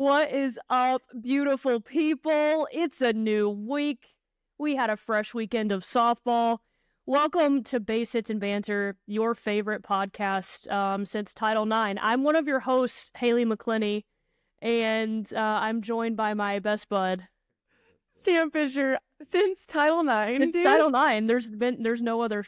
What is up, beautiful people? It's a new week. We had a fresh weekend of softball. Welcome to Base Hits and Banter, your favorite podcast since Title IX. I'm one of your hosts, Haley McClinney, and I'm joined by my best bud, Sam Fisher. Since Title IX, since dude. Title IX. There's no other,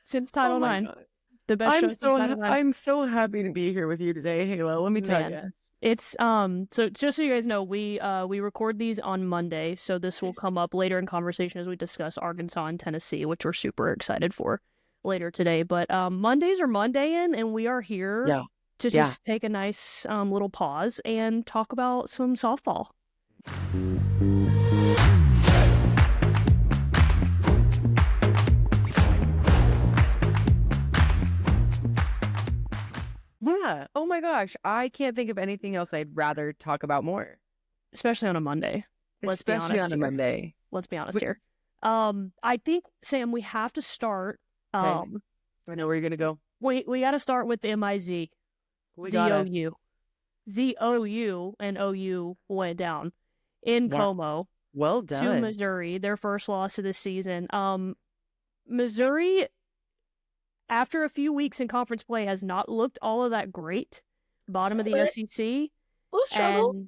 since Title IX. God. The best show since Title IX. I'm so happy to be here with you today, Halo. Let me tell you. It's so just so you guys know, we record these on Monday, so this will come up later in conversation as we discuss Arkansas and Tennessee, which we're super excited for later today. But Mondays are Monday-in, and we are here to just take a nice little pause and talk about some softball. Yeah. Oh my gosh. I can't think of anything else I'd rather talk about more. Especially on a Monday. Especially on a Monday. Let's be honest here. I think, Sam, we have to start. I know where you're gonna go. We got to start with the MIZ. ZOU. ZOU and OU went down in Como. Well done. To Missouri, their first loss of the season. Missouri, after a few weeks in conference play, has not looked all of that great. Bottom of the SEC. Little struggle.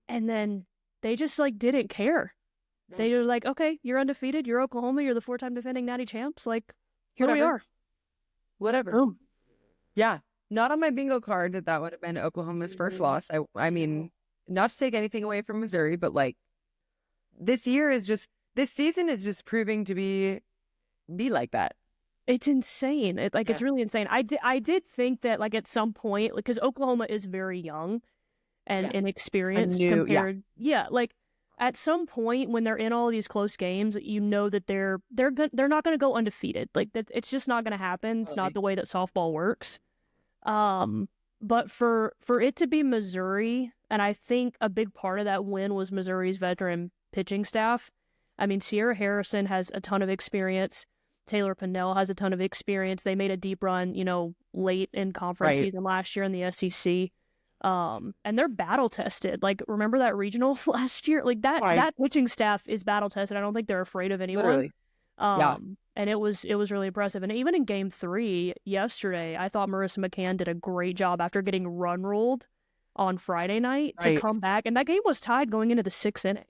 And then they just didn't care. They were like, okay, you're undefeated. You're Oklahoma. You're the 4-time defending Natty champs. Here we are. Whatever. Boom. Yeah. Not on my bingo card that would have been Oklahoma's first loss. I mean, not to take anything away from Missouri, but this season is just proving to be like that. It's insane. It's really insane. I did think that at some point, because Oklahoma is very young and inexperienced compared. At some point when they're in all these close games, you know that they're not going to go undefeated. It's just not going to happen. It's not the way that softball works. But for it to be Missouri, and I think a big part of that win was Missouri's veteran pitching staff. I mean, Sierra Harrison has a ton of experience. Taylor Pinnell has a ton of experience. They made a deep run, late in conference season last year in the SEC. And they're battle tested. Remember that regional last year? That pitching staff is battle tested. I don't think they're afraid of anyone. Literally. And it was really impressive. And even in Game 3 yesterday, I thought Marissa McCann did a great job after getting run ruled on Friday night to come back. And that game was tied going into the 6th inning.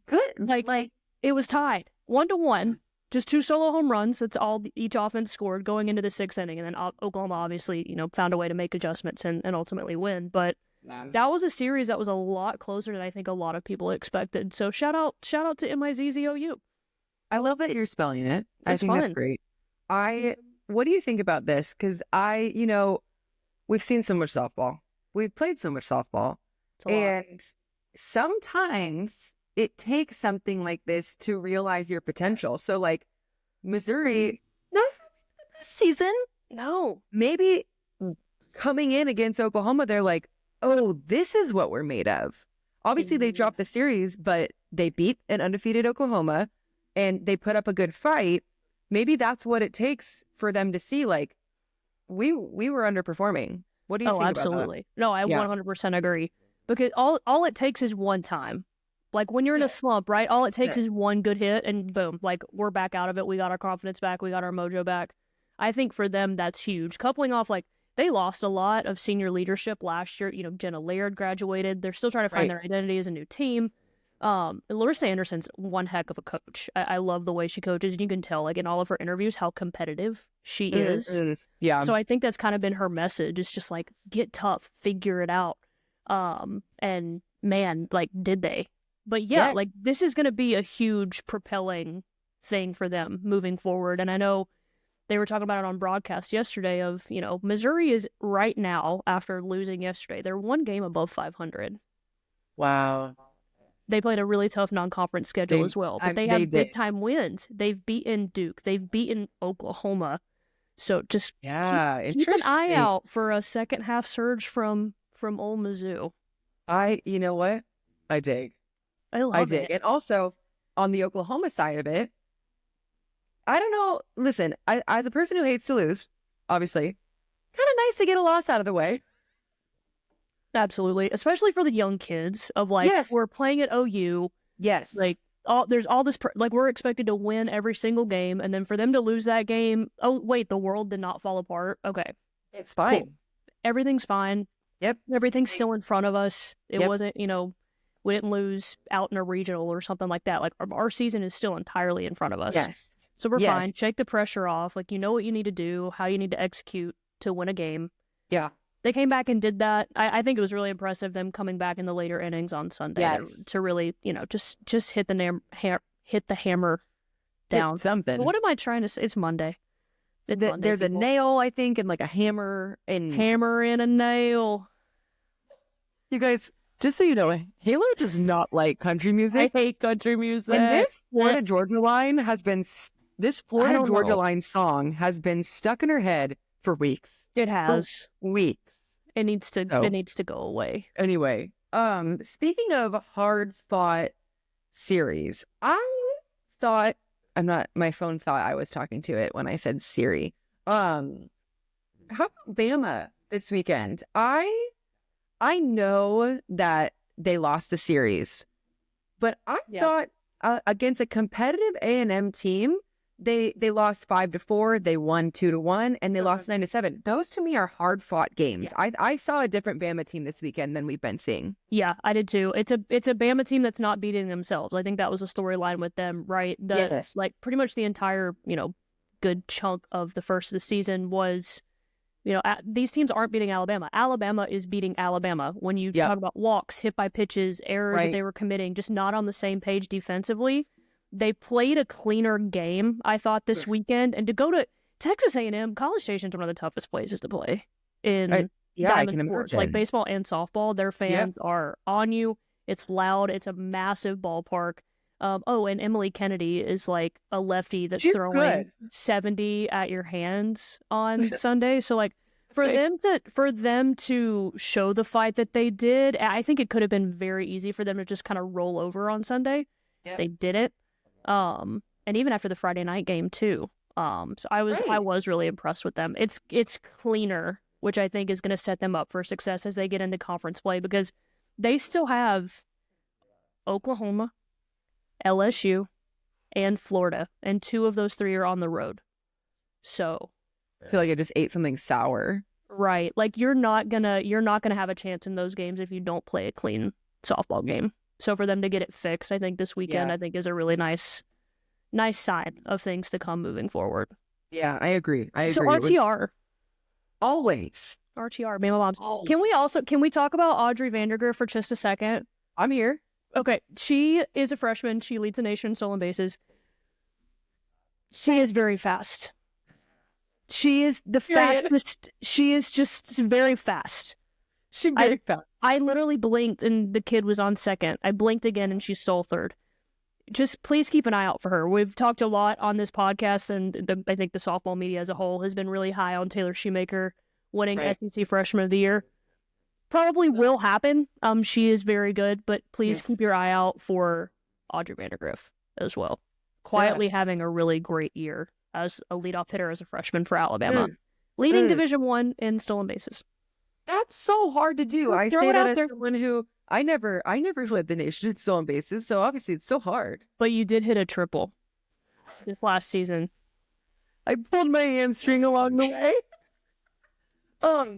Good. It was tied 1-1. Just 2 solo home runs. That's all each offense scored going into the 6th inning. And then Oklahoma obviously, found a way to make adjustments and ultimately win. But that was a series that was a lot closer than I think a lot of people expected. So shout out to MIZZOU. I love that you're spelling it. I think fun. That's great. What do you think about this? Because we've seen so much softball. We've played so much softball. And sometimes it takes something like this to realize your potential. So Missouri, not having the best season. No. Maybe coming in against Oklahoma, they're like, oh, this is what we're made of. Obviously, they dropped the series, but they beat an undefeated Oklahoma and they put up a good fight. Maybe that's what it takes for them to see, we were underperforming. What do you think absolutely. about that? No, I 100% agree. Because all it takes is one time. When you're in a slump, right? All it takes is one good hit and boom, we're back out of it. We got our confidence back. We got our mojo back. I think for them, that's huge. Coupling off, they lost a lot of senior leadership last year. Jenna Laird graduated. They're still trying to find their identity as a new team. Larissa Anderson's one heck of a coach. I love the way she coaches. And you can tell, in all of her interviews, how competitive she is. Yeah. So I think that's kind of been her message. It's just get tough, figure it out. And man, did they? But this is going to be a huge propelling thing for them moving forward. And I know they were talking about it on broadcast yesterday of, Missouri is right now, after losing yesterday, they're one game above 500. Wow. They played a really tough non-conference schedule as well. But they have big-time wins. They've beaten Duke. They've beaten Oklahoma. So just keep an eye out for a second-half surge from Ole Mizzou. You know what? I dig. I love it. And also, on the Oklahoma side of it, I don't know. Listen, as a person who hates to lose, obviously, kind of nice to get a loss out of the way. Absolutely. Especially for the young kids of like, Yes. we're playing at OU. Yes. Like, there's all this, like, we're expected to win every single game. And then for them to lose that game, oh, wait, the world did not fall apart. Okay. It's fine. Cool. Everything's fine. Yep. Everything's still in front of us. It Yep. wasn't, we didn't lose out in a regional or something like that. Like, our season is still entirely in front of us. Yes. So we're fine. Shake the pressure off. Like, you know what you need to do, how you need to execute to win a game. Yeah. They came back and did that. I think it was really impressive, them coming back in the later innings on Sunday to really, just hit the hammer down. Hit something. But what am I trying to say? It's Monday. Monday, there's people. A nail, I think, and like a hammer and a nail. You guys, just so you know, Halo does not like country music. I hate country music. And this Florida Georgia line has been line song has been stuck in her head for weeks. It has. For weeks. It needs to go away. Anyway, speaking of hard fought series, my phone thought I was talking to it when I said Siri. How about Bama this weekend? I know that they lost the series, but I thought against a competitive A&M team, they lost 5-4, they won 2-1, and they lost 9-7. Those to me are hard fought games. Yeah. I saw a different Bama team this weekend than we've been seeing. Yeah, I did too. It's a Bama team that's not beating themselves. I think that was a storyline with them, right? Yes. Like pretty much the entire good chunk of the first of the season was. These teams aren't beating Alabama. Alabama is beating Alabama. When you talk about walks, hit by pitches, errors that they were committing, just not on the same page defensively. They played a cleaner game, I thought, this weekend. And to go to Texas A&M, College Station is one of the toughest places to play in I can sports. imagine. Like baseball and softball, their fans are on you. It's loud. It's a massive ballpark. And Emily Kennedy is like a lefty that's throwing 70 at your hands on Sunday. So like for them to show the fight that they did, I think it could have been very easy for them to just kind of roll over on Sunday. Yep. They didn't. And even after the Friday night game too. So I was really impressed with them. It's cleaner, which I think is going to set them up for success as they get into conference play, because they still have Oklahoma, LSU, and Florida, and 2 of those 3 are on the road. So I feel like I just ate something sour. Right. Like you're not gonna have a chance in those games if you don't play a clean softball game. So for them to get it fixed, I think this weekend I think is a really nice sign of things to come moving forward. Yeah, I agree. So RTR. Always. RTR, Bama Moms. Always. Can we talk about Audrey Vandergriff for just a second? I'm here. Okay, she is a freshman. She leads the nation in stolen bases. She is very fast. She is the fastest. She is just very fast. She's very fast. I literally blinked and the kid was on second. I blinked again and she stole third. Just please keep an eye out for her. We've talked a lot on this podcast, and I think the softball media as a whole has been really high on Taylor Shoemaker winning SEC Freshman of the Year. Probably will happen. She is very good, but please keep your eye out for Audrey Vandergriff as well. Quietly having a really great year as a leadoff hitter as a freshman for Alabama. Leading Division I in stolen bases. That's so hard to do. I say that as someone who I never led the nation in stolen bases, so obviously it's so hard. But you did hit a triple this last season. I pulled my hamstring along the way.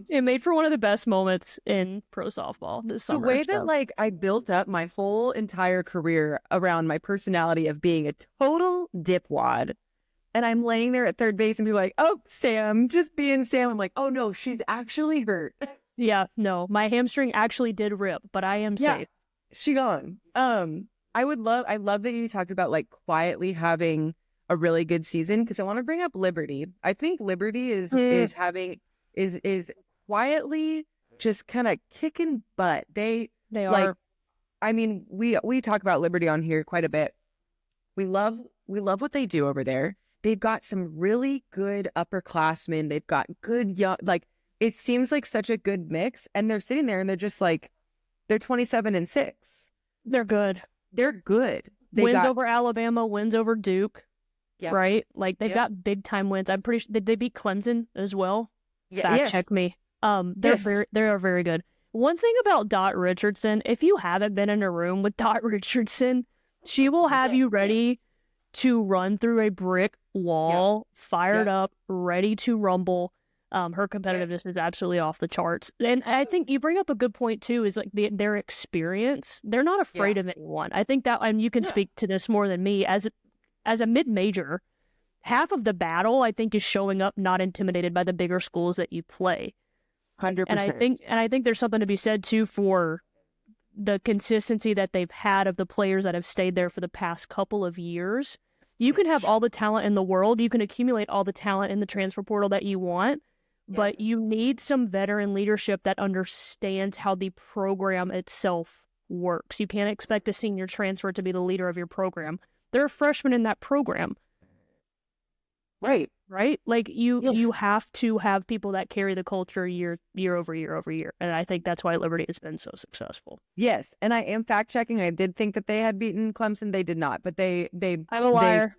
It made for one of the best moments in pro softball this summer. The way that I built up my whole entire career around my personality of being a total dipwad, and I'm laying there at third base and be like, "Oh, Sam, just being Sam." I'm like, "Oh no, she's actually hurt." Yeah, no, my hamstring actually did rip, but I am safe. She gone. I love that you talked about quietly having a really good season, because I want to bring up Liberty. I think Liberty is quietly just kind of kicking butt. They are. I mean, we talk about Liberty on here quite a bit. We love what they do over there. They've got some really good upperclassmen. They've got good young, it seems like such a good mix, and they're sitting there and they're just they're 27-6. They're good. They're good. Wins over Alabama, wins over Duke. Yep. Right? They've got big time wins. I'm pretty sure they beat Clemson as well. Fact check me. They are very good. One thing about Dot Richardson, if you haven't been in a room with Dot Richardson, she will have you ready to run through a brick wall, fired up, ready to rumble. Her competitiveness is absolutely off the charts. And I think you bring up a good point, too, is like their experience. They're not afraid of anyone. I think that, and you can speak to this more than me, as a mid-major, half of the battle, I think, is showing up not intimidated by the bigger schools that you play. 100%. And I think there's something to be said, too, for the consistency that they've had of the players that have stayed there for the past couple of years. You can have all the talent in the world. You can accumulate all the talent in the transfer portal that you want. But you need some veteran leadership that understands how the program itself works. You can't expect a senior transfer to be the leader of your program. There are freshmen in that program. Right. Like you have to have people that carry the culture year over year over year. And I think that's why Liberty has been so successful. Yes. And I am fact checking. I did think that they had beaten Clemson. They did not, but they I'm a liar.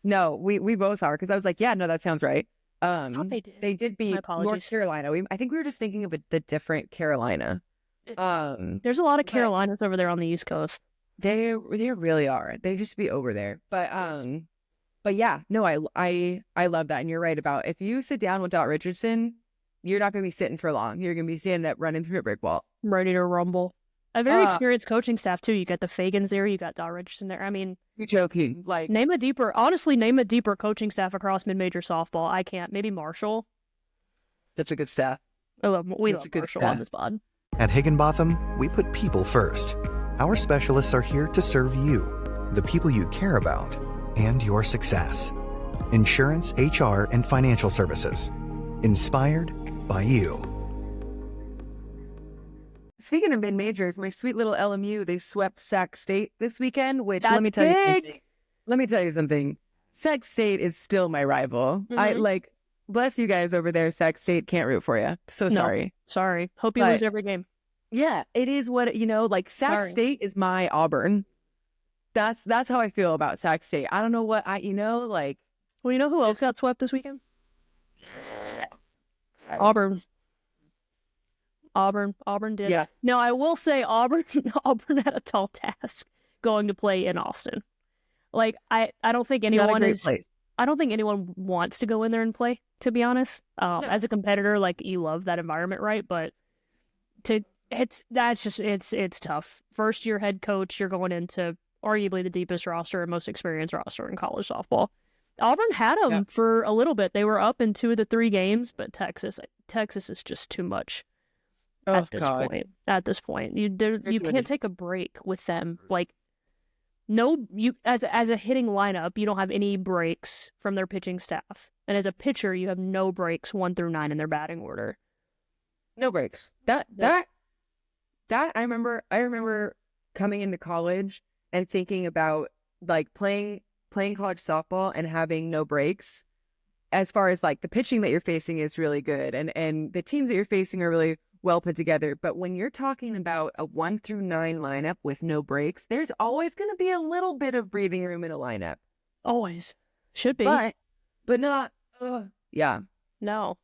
No, we both are. Cause I was like, yeah, no, that sounds right. They did beat North Carolina. I think we were just thinking of the different Carolina. There's a lot of Carolinas over there on the East Coast. They really are. They just be over there. But yeah, no, I love that. And you're right about if you sit down with Dot Richardson, you're not going to be sitting for long. You're going to be standing up, running through a brick wall, ready to rumble. A very experienced coaching staff too. You got the Fagans there. You got Dot Richardson there. I mean, you're joking. Like name a deeper coaching staff across mid-major softball. I can't. Maybe Marshall. That's a good staff. We love Marshall on this pod. At Higginbotham, we put people first. Our specialists are here to serve you, the people you care about, and your success. Insurance, HR, and financial services. Inspired by you. Speaking of mid-majors, my sweet little LMU, they swept Sac State this weekend, which That's let me tell you big. something. Let me tell you something. Sac State is still my rival. Mm-hmm. Bless you guys over there. Sac State can't root for you. Sorry. Hope you lose every game. Yeah, it is what, Sac State is my Auburn. That's how I feel about Sac State. I don't know what Well, you know who else got swept this weekend? Auburn. Auburn did. Yeah. Now, I will say Auburn had a tall task going to play in Austin. Like, I don't think anyone I don't think anyone wants to go in there and play, to be honest. No. As a competitor, like, you love that environment, right? But it's tough. First year head coach, you're going into arguably the deepest roster and most experienced roster in college softball. Auburn had them for a little bit. They were up in 2 of the 3 games, but Texas is just too much. At this point, you can't take a break with them. Like, as a hitting lineup, you don't have any breaks from their pitching staff, and as a pitcher, you have no breaks 1 through 9 in their batting order. No breaks. That I remember coming into college and thinking about like playing college softball and having no breaks. As far as like the pitching that you're facing is really good, and the teams that you're facing are really well put together. But when you're talking about a 1 through 9 lineup with no breaks, there's always going to be a little bit of breathing room in a lineup. Always. Should be. But not. Yeah. No.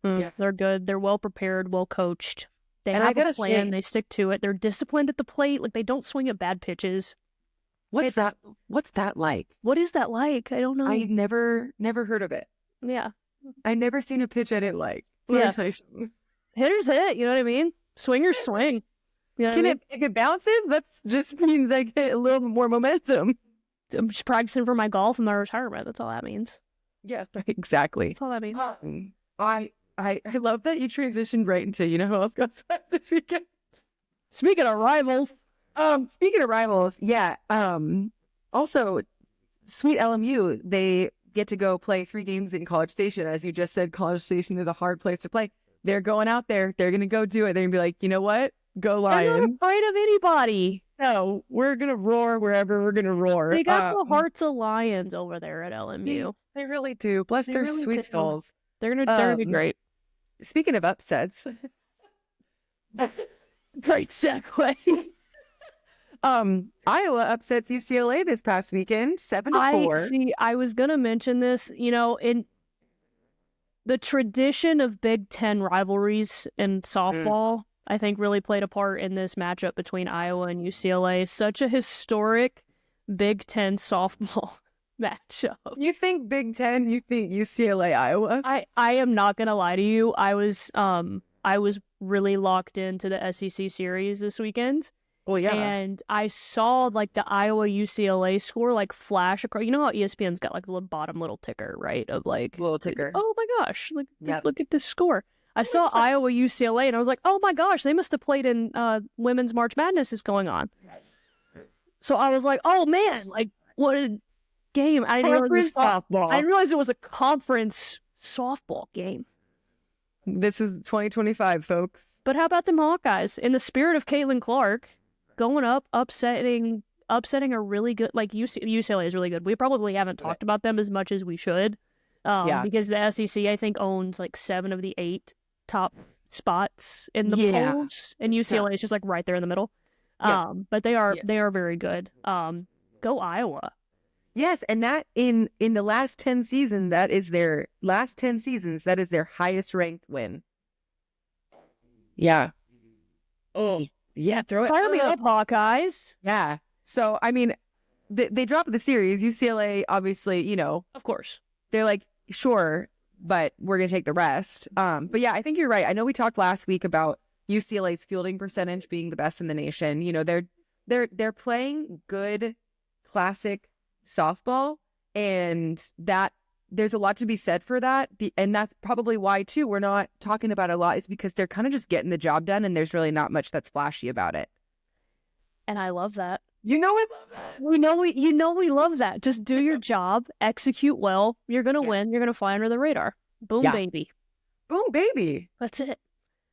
Yeah. They're good. They're well prepared, well coached. They have a plan. They stick to it. They're disciplined at the plate. Like, they don't swing at bad pitches. What's that like? What is that like? I don't know. I never heard of it. Yeah. I never seen a pitch I didn't like. Yeah. Hitters hit, you know what I mean? Swingers swing. You know if it bounces, that just means I get a little more momentum. I'm just practicing for my golf and my retirement. That's all that means. Yeah, exactly. That's all that means. I love that you transitioned right into, you know who else got swept this weekend? Speaking of rivals. Yeah. Also, sweet LMU, they get to go play 3 games in College Station. As you just said, College Station is a hard place to play. They're going out there. They're going to go do it. They're going to be like, you know what? Go Lions. They're not afraid of anybody. No, we're going to roar wherever we're going to roar. They got the hearts of lions over there at LMU. They really do. Bless their sweet souls. They're gonna be great. Speaking of upsets. Great segue. Iowa upsets UCLA this past weekend, 7-4. I was gonna mention this, in the tradition of Big Ten rivalries in softball, I think really played a part in this matchup between Iowa and UCLA. Such a historic Big Ten softball matchup. You think Big Ten? You think UCLA, Iowa? I am not gonna lie to you. I was really locked into the SEC series this weekend. Well, yeah. And I saw like the Iowa UCLA score like flash across. You know how ESPN's got like the bottom little ticker, right? Of like little ticker. Oh my gosh! Look at this score. I saw Iowa UCLA and I was like, oh my gosh, they must have played in Women's March Madness is going on. So I was like, oh man, like what a game! I didn't realize it was a conference softball game. This is 2025, folks. But how about the Hawkeyes? In the spirit of Caitlin Clark, going up, upsetting a really good, like UCLA is really good. We probably haven't talked about them as much as we should, because the SEC I think owns like 7 of the 8 top spots in the polls, and UCLA is just like right there in the middle. But they are very good. Go Iowa. Yes, and that in the last 10 seasons, that is their highest ranked win. Yeah. Oh, yeah. Throw it. Fire me up, Hawkeyes. Yeah. So, I mean, they dropped the series. UCLA, obviously, of course, they're like, sure, but we're going to take the rest. But yeah, I think you're right. I know we talked last week about UCLA's fielding percentage being the best in the nation. They're playing good, classic softball, and that there's a lot to be said for that, and that's probably why too we're not talking about it a lot, is because they're kind of just getting the job done, and there's really not much that's flashy about it. And I love that. We love that. We love that. Just do your job, execute well. You're gonna win. You're gonna fly under the radar. Boom, baby. Boom, baby. That's it.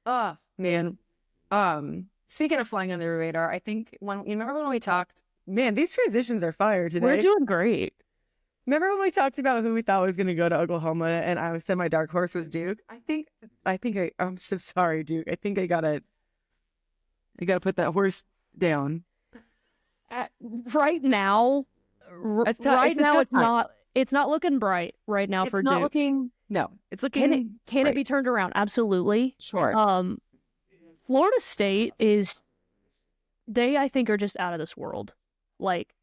Oh man. Speaking of flying under the radar, I think you remember when we talked. Man, these transitions are fire today. We're doing great. Remember when we talked about who we thought was going to go to Oklahoma, and I said my dark horse was Duke? I'm so sorry, Duke. I think I gotta put that horse down. Right now, it's not looking bright right now for Duke. It's looking. Can it be turned around? Absolutely. Sure. Florida State I think are just out of this world. Like,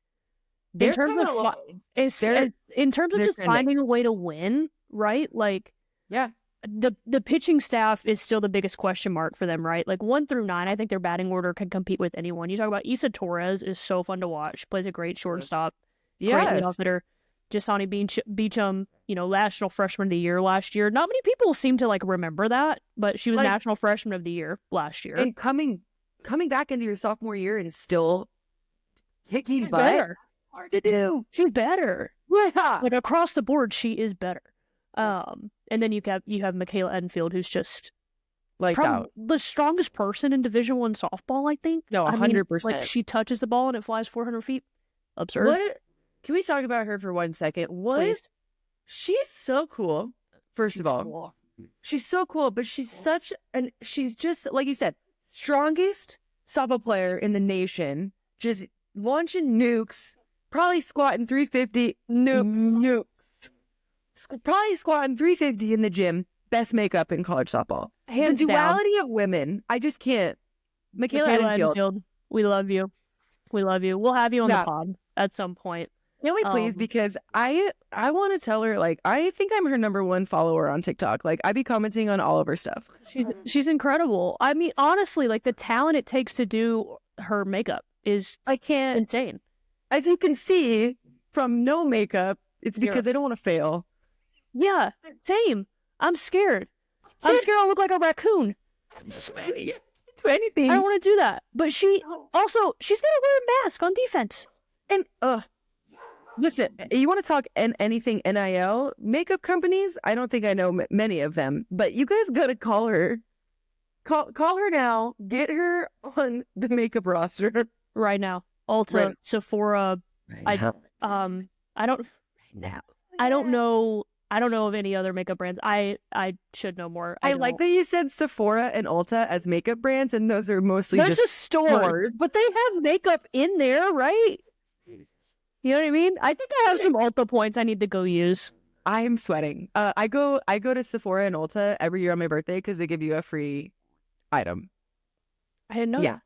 in terms of just finding a way to win, right? Like, yeah, the pitching staff is still the biggest question mark for them, right? Like 1 through 9, I think their batting order can compete with anyone. You talk about Issa Torres is so fun to watch. Plays a great shortstop. Great leadoff hitter. Jasani Beecham, National Freshman of the Year last year. Not many people seem to like remember that, but she was National Freshman of the Year last year. And coming back into your sophomore year and still kicking butt. Better. Hard to do. She's better. Yeah. Like across the board, she is better. And then you have Michaela Edenfield, who's just out. The strongest person in Division I softball, I think. No, 100%. Like she touches the ball and it flies 400 feet. Absurd. Can we talk about her for 1 second? Please. She's so cool. First of all, cool. She's so cool, but she's she's just, like you said, strongest softball player in the nation. Just launching nukes, probably squatting 350. Nukes. Probably squatting 350 in the gym. Best makeup in college softball. Hands the duality of women, I just can't. Michaela Edenfield. We love you. We'll have you on the pod at some point. Can we please? Because I want to tell her, like, I think I'm her number 1 follower on TikTok. Like, I be commenting on all of her stuff. She's incredible. I mean, honestly, like the talent it takes to do her makeup is insane. As you can see from no makeup, it's because I don't want to fail. Yeah, same. I'm scared. I'm scared I'll look like a raccoon. To anything. I don't want to do that. But she's gonna wear a mask on defense. And listen, you want to talk anything NIL? Makeup companies? I don't think I know many of them, but you guys gotta call her. Call her now. Get her on the makeup roster right now. Ulta, Sephora. I don't know of any other makeup brands. I should know more. I like that you said Sephora and Ulta as makeup brands, and those are mostly just stores, but they have makeup in there, right? You know what I mean? I think I have some Ulta points I need to go use. I am sweating. I go to Sephora and Ulta every year on my birthday because they give you a free item. I didn't know. Yeah.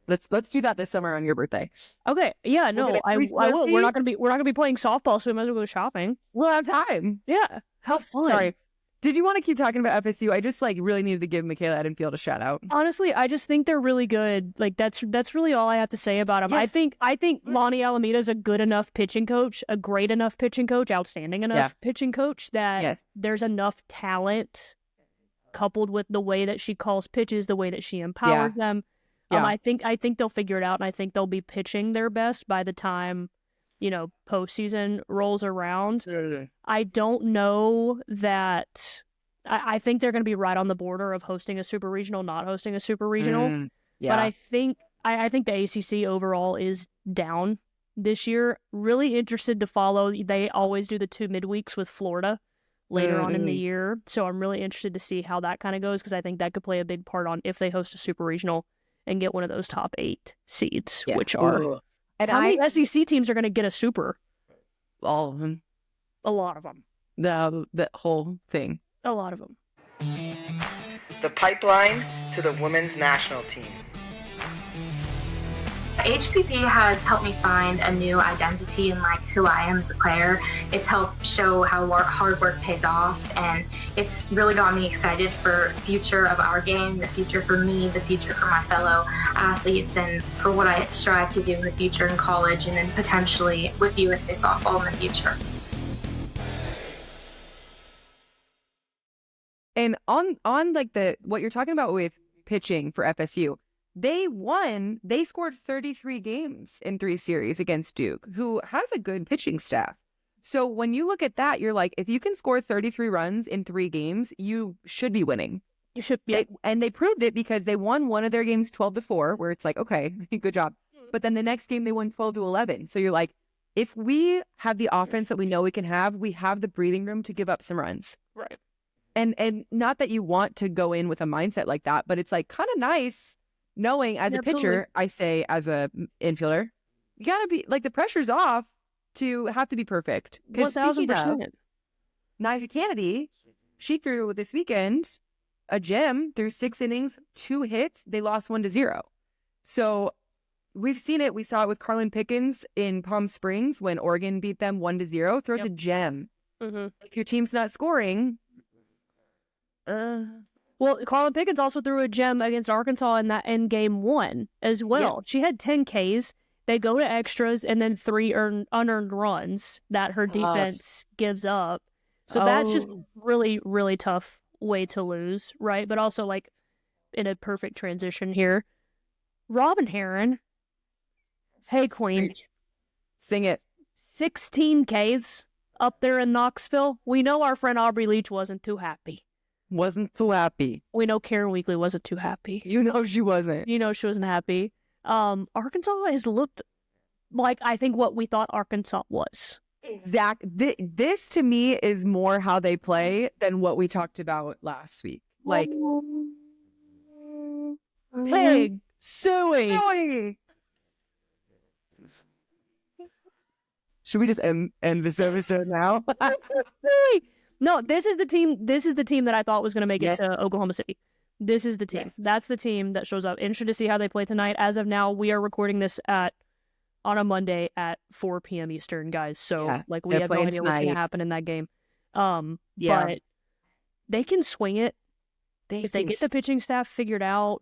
Let's do that this summer on your birthday. Okay. Yeah, no, I will. We're not gonna be playing softball, so we might as well go shopping. We'll have time. Yeah. How fun. Sorry. Did you want to keep talking about FSU? I just really needed to give Michaela Edenfield a shout out. Honestly, I just think they're really good. Like that's really all I have to say about them. Yes. I think Lonnie Alameda is a good enough pitching coach, a great enough pitching coach, outstanding enough pitching coach that there's enough talent coupled with the way that she calls pitches, the way that she empowers them. I think they'll figure it out, and I think they'll be pitching their best by the time, postseason rolls around. I don't know that. I think they're going to be right on the border of hosting a super regional, not hosting a super regional. But I think the ACC overall is down this year. Really interested to follow. They always do the 2 midweeks with Florida later on in the year, so I'm really interested to see how that kind of goes, because I think that could play a big part on if they host a super regional and get one of those top 8 seeds, which are... And how many SEC teams are going to get a super? All of them. A lot of them. The whole thing. A lot of them. The pipeline to the women's national team. HPP has helped me find a new identity in who I am as a player. It's helped show how hard work pays off, and it's really got me excited for the future of our game, the future for me, the future for my fellow athletes, and for what I strive to do in the future in college and then potentially with USA softball in the future. And on what you're talking about with pitching for FSU, they scored 33 games in 3 series against Duke, who has a good pitching staff. So when you look at that, you're like, if you can score 33 runs in 3 games, you should be winning. You should be. And they proved it because they won one of their games 12-4, where it's like, okay, good job. But then the next game they won 12-11. So you're like, if we have the offense that we know we can have, we have the breathing room to give up some runs. Right. And not that you want to go in with a mindset like that, but it's like kind of nice knowing as a pitcher, I say as a infielder, you got to be the pressure's off to have to be perfect. 1,000%. Nyjah Kennedy, she threw this weekend a gem through 6 innings, 2 hits. They lost 1-0. So we've seen it. We saw it with Carlin Pickens in Palm Springs when Oregon beat them 1-0. Throws a gem. Mm-hmm. If your team's not scoring, well, Carlin Pickens also threw a gem against Arkansas in game 1 as well. Yeah. She had 10 Ks. They go to extras and then 3 unearned runs that her defense gives up. So that's just really, really tough way to lose, right? But also in a perfect transition here, Robin Heron. Hey, Queen. Sing it. 16 Ks up there in Knoxville. We know our friend Aubrey Leach wasn't too happy. Wasn't too happy. We know Karen Weekly wasn't too happy. You know she wasn't. You know she wasn't happy. Arkansas has looked like I think what we thought Arkansas was. This to me is more how they play than what we talked about last week. Pig, suey. Should we just end this episode now? No, this is the team that I thought was going to make it to Oklahoma City. This is the team. Yes. That's the team that shows up. Interested to see how they play tonight. As of now, we are recording this on a Monday at 4 p.m. Eastern, guys. So we have no idea what's going to happen in that game. But they can swing it. If they get the pitching staff figured out,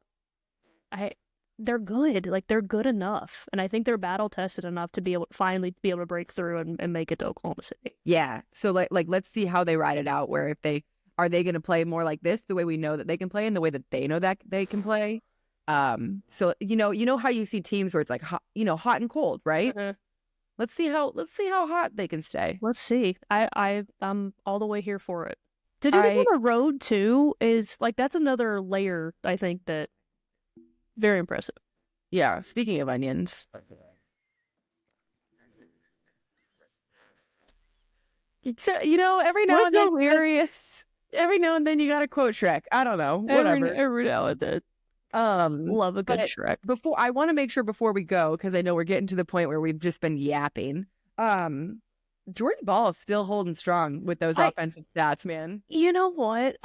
they're good. They're good enough. And I think they're battle tested enough to finally be able to break through and make it to Oklahoma City. Yeah. So let's see how they ride it out, where are they going to play more like this, the way we know that they can play and the way that they know that they can play. So you know how you see teams where it's hot, hot and cold, right? Mm-hmm. Let's see how hot they can stay. Let's see. I'm all the way here for it. To do this on the road too is that's another layer, I think, that very impressive. Yeah. Speaking of onions. So, every now and then, hilarious. Every now and then you got to quote Shrek. I don't know. Whatever. Every now and then. Love a good Shrek. I want to make sure before we go, because I know we're getting to the point where we've just been yapping. Jordie Ball is still holding strong with those offensive stats, man. You know what?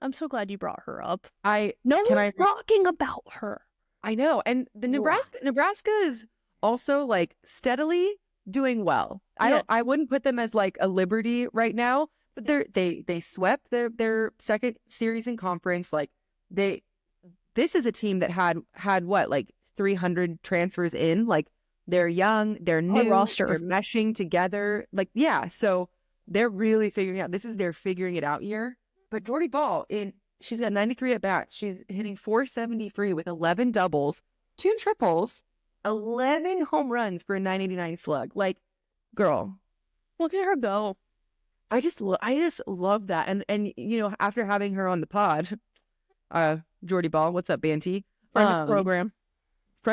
I'm so glad you brought her up. No one's talking about her. I know. And the Nebraska is also like steadily doing well. I wouldn't put them as like a Liberty right now, but they swept their second series in conference. Like this is a team that had what, like 300 transfers in. Like they're young, they're new, roster. They're meshing together. Like, yeah, so they're really figuring out. This is their figuring it out year. But Jordie Ball, she's got 93 at bats. She's hitting 473 with 11 doubles, 2 triples, 11 home runs for a 989 slug. Like, girl, look at her go. I just love that. And you know, after having her on the pod, Jordie Ball, what's up, Banty? Friend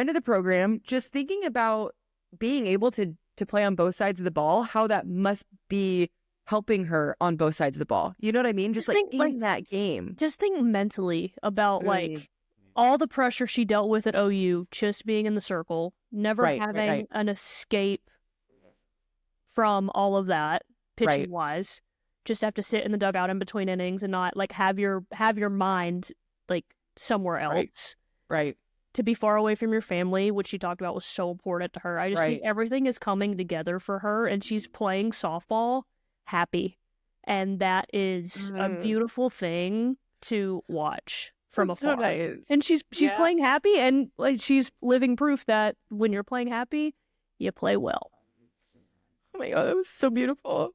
of the program. Just thinking about being able to play on both sides of the ball, how that must be helping her on both sides of the ball. You know what I mean? Just like in that game. Just think mentally about like all the pressure she dealt with at OU, just being in the circle, never having an escape from all of that pitching wise. Just have to sit in the dugout in between innings and not like have your mind like somewhere else. Right. To be far away from your family, which she talked about was so important to her. I just think everything is coming together for her, and she's playing softball happy. And that is a beautiful thing to watch from afar. So nice. And she's playing happy, and like she's living proof that when you're playing happy, you play well. Oh my God, that was so beautiful.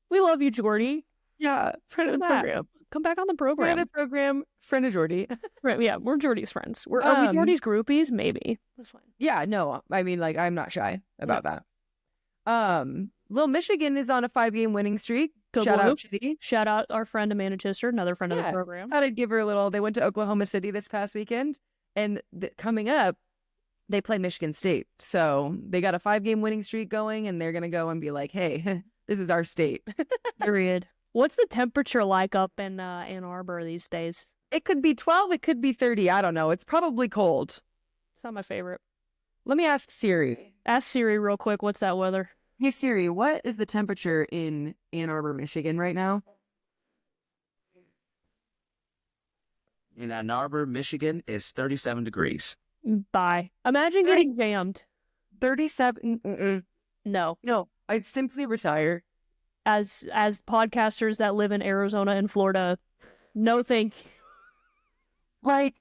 We love you, Jordie. Yeah, friend of the program. Come back on the program. Friend of the program, friend of Jordie. Right, yeah, we're Jordie's friends. Are we Jordie's groupies? Maybe. That's fine. Yeah, no, I mean, like, I'm not shy about that. Little Michigan is on a 5-game winning streak. Shout out Chitty. Shout out our friend Amanda Chister, another friend of the program. Thought I'd give her a little. They went to Oklahoma City this past weekend, and coming up, they play Michigan State. So they got a 5-game winning streak going, and they're gonna go and be like, "Hey, this is our state." Period. What's the temperature like up in Ann Arbor these days? It could be 12. It could be 30. I don't know. It's probably cold. It's not my favorite. Let me ask Siri. Ask Siri real quick. What's that weather? Hey Siri, what is the temperature in Ann Arbor, Michigan right now? In Ann Arbor, Michigan is 37 degrees. Bye. Imagine getting jammed. 37. No. I'd simply retire. As podcasters that live in Arizona and Florida, no thank you. Like,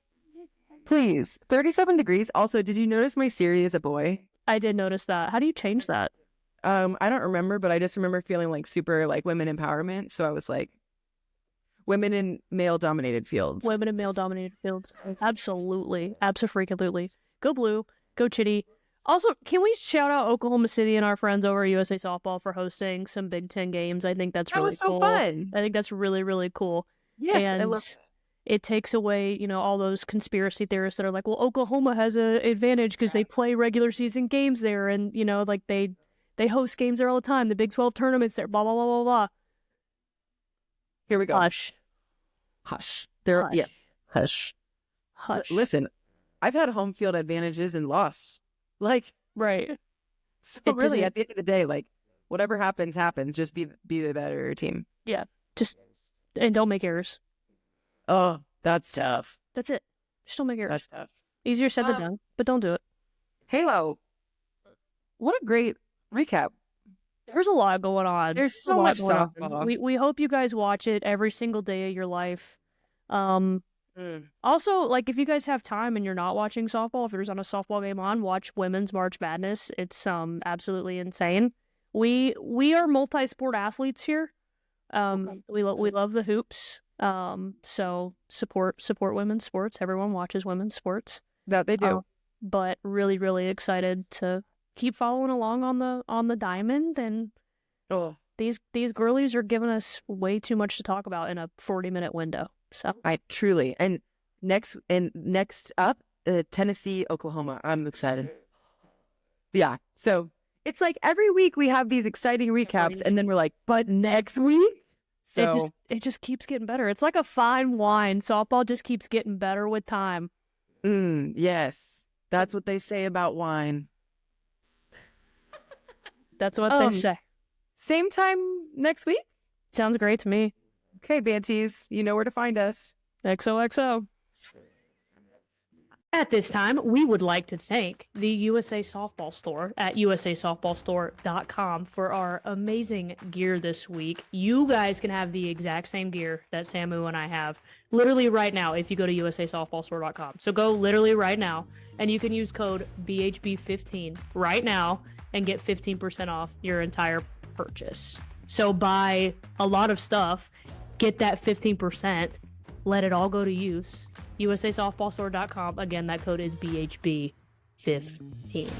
please. 37 degrees. Also, did you notice my Siri is a boy? I did notice that. How do you change that? I don't remember, but I just remember feeling like super like women empowerment. So I was like, women in male-dominated fields. Women in male-dominated fields. Absolutely. Abso-freaking-lutely. Go Blue. Go Chitty. Also, can we shout out Oklahoma City and our friends over at USA Softball for hosting some Big Ten games? I think that's really cool. That was so fun. I think that's really, really cool. Yes, and I love it takes away, all those conspiracy theorists that are like, well, Oklahoma has an advantage because they play regular season games there, and like they host games there all the time. The Big 12 tournaments there, blah blah blah blah blah. Here we go. Hush. There, Hush. Hush. Hush. Listen, I've had home field advantages and loss. Like, right. So it really, at the end of the day, like, whatever happens. Just be the better team. Yeah. And don't make errors. Oh, that's tough. That's it. Just don't make errors. That's tough. Easier said than done, but don't do it. Halo. What a great recap. There's a lot going on. There's so much softball. We hope you guys watch it every single day of your life. Also, like, if you guys have time and you're not watching softball, if there's on a softball game on, watch Women's March Madness. It's absolutely insane. We are multi-sport athletes here. We love the hoops. So support women's sports. Everyone watches women's sports. That they do. But really, really excited to keep following along on the diamond, and these girlies are giving us way too much to talk about in a 40-minute window. So I truly and next up, Tennessee, Oklahoma. I'm excited. Yeah. So it's like every week we have these exciting recaps, and then we're like, but next week. So it just keeps getting better. It's like a fine wine. Softball just keeps getting better with time. Yes, that's what they say about wine. That's what they say. Same time next week? Sounds great to me. Okay, Banties, you know where to find us. XOXO. At this time, we would like to thank the USA Softball Store at usasoftballstore.com for our amazing gear this week. You guys can have the exact same gear that Samu and I have literally right now if you go to usasoftballstore.com. So go literally right now, and you can use code BHB15 right now and get 15% off your entire purchase. So buy a lot of stuff, get that 15%, let it all go to use. usasoftballstore.com. Again, that code is BHB15.